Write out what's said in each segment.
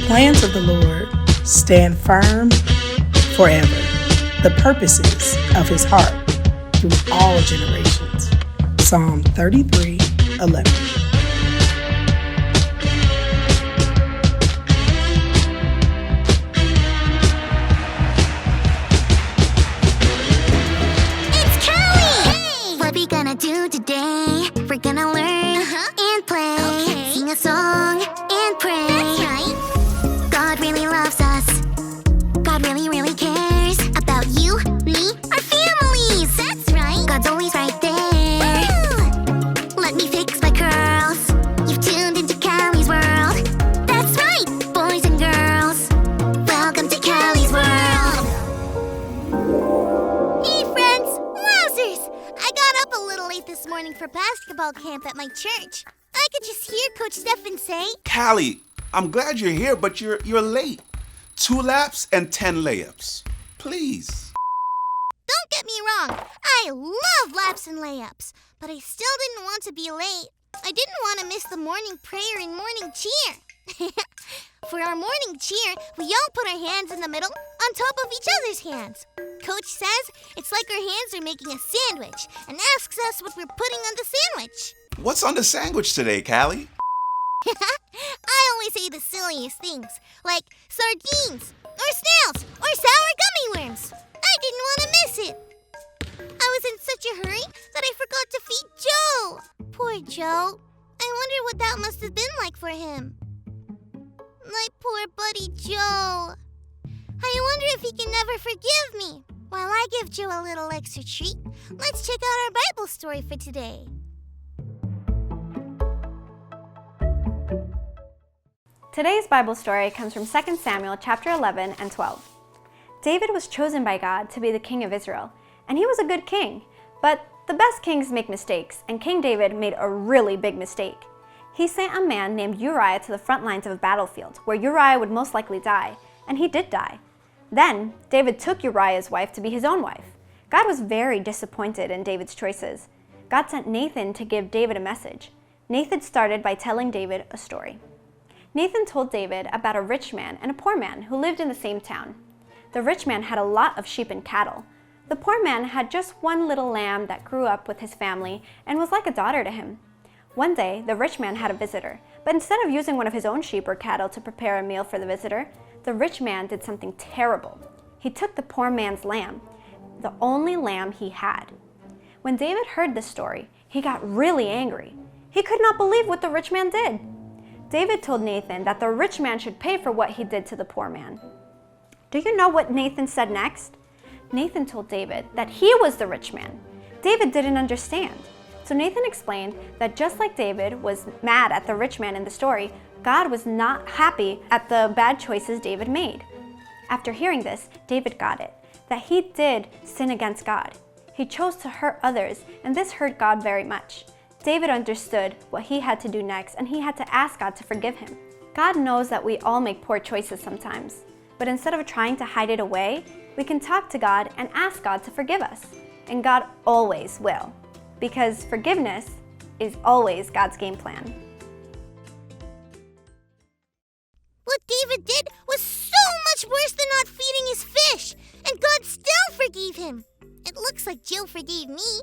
plans of the Lord stand firm forever, the purposes of his heart through all generations. Psalm 33:11. Do today, we're gonna learn and play, sing a song and pray. That's right. God really loves us. God really, really cares about you, me, our families. That's right. God's always right there. Woo! Let me fix my curls. You've tuned into Callie's world. That's right, boys and girls. Welcome to Callie's world. Hey friends, wowzers! I got up a little late this morning for basketball camp at my church. I could just hear Coach Stephen say, Callie, I'm glad you're here, but you're late. 2 laps and 10 layups. Please. Don't get me wrong, I love laps and layups, but I still didn't want to be late. I didn't want to miss the morning prayer and morning cheer. For our morning cheer, we all put our hands in the middle on top of each other's hands. Coach says it's like our hands are making a sandwich and asks us what we're putting on the sandwich. What's on the sandwich today, Callie? I always say the silliest things, like sardines, or snails, or sour gummy worms. I didn't want to miss it. I was in such a hurry that I forgot to feed Joe. Poor Joe. I wonder what that must have been like for him. My poor buddy Joe. I wonder if he can never forgive me. While I give Joe a little extra treat, let's check out our Bible story for today. Today's Bible story comes from 2 Samuel chapter 11 and 12. David was chosen by God to be the king of Israel, and he was a good king. But the best kings make mistakes, and King David made a really big mistake. He sent a man named Uriah to the front lines of a battlefield, where Uriah would most likely die, and he did die. Then, David took Uriah's wife to be his own wife. God was very disappointed in David's choices. God sent Nathan to give David a message. Nathan started by telling David a story. Nathan told David about a rich man and a poor man who lived in the same town. The rich man had a lot of sheep and cattle. The poor man had just one little lamb that grew up with his family and was like a daughter to him. One day, the rich man had a visitor, but instead of using one of his own sheep or cattle to prepare a meal for the visitor, the rich man did something terrible. He took the poor man's lamb, the only lamb he had. When David heard this story, he got really angry. He could not believe what the rich man did. David told Nathan that the rich man should pay for what he did to the poor man. Do you know what Nathan said next? Nathan told David that he was the rich man. David didn't understand. So Nathan explained that just like David was mad at the rich man in the story, God was not happy at the bad choices David made. After hearing this, David got it, that he did sin against God. He chose to hurt others, and this hurt God very much. David understood what he had to do next, and he had to ask God to forgive him. God knows that we all make poor choices sometimes, but instead of trying to hide it away, we can talk to God and ask God to forgive us. And God always will, because forgiveness is always God's game plan. What David did was so much worse than not feeding his fish, and God still forgave him. It looks like Joe forgave me.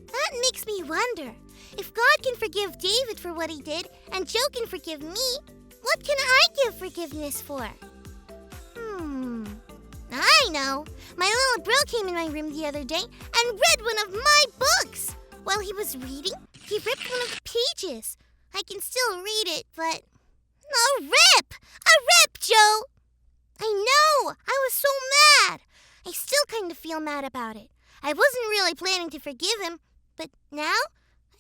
That makes me wonder, if God can forgive David for what he did, and Joe can forgive me, what can I give forgiveness for? I know. My little bro came in my room the other day and read one of my books. While he was reading, he ripped one of the pages. I can still read it, but... A rip, Joe! I know! I was so mad! I still kind of feel mad about it. I wasn't really planning to forgive him, but now,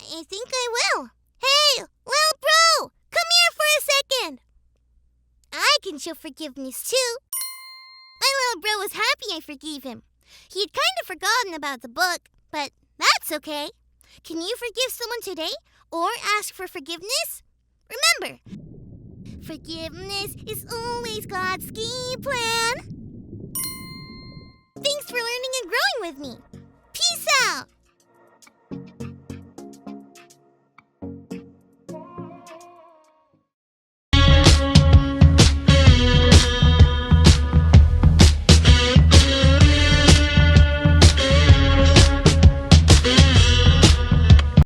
I think I will. Hey, little bro! Come here for a second! I can show forgiveness, too. My little bro was happy I forgave him. He had kind of forgotten about the book, but that's okay. Can you forgive someone today, or ask for forgiveness? Remember, forgiveness is always God's game plan. Thanks for learning and growing with me.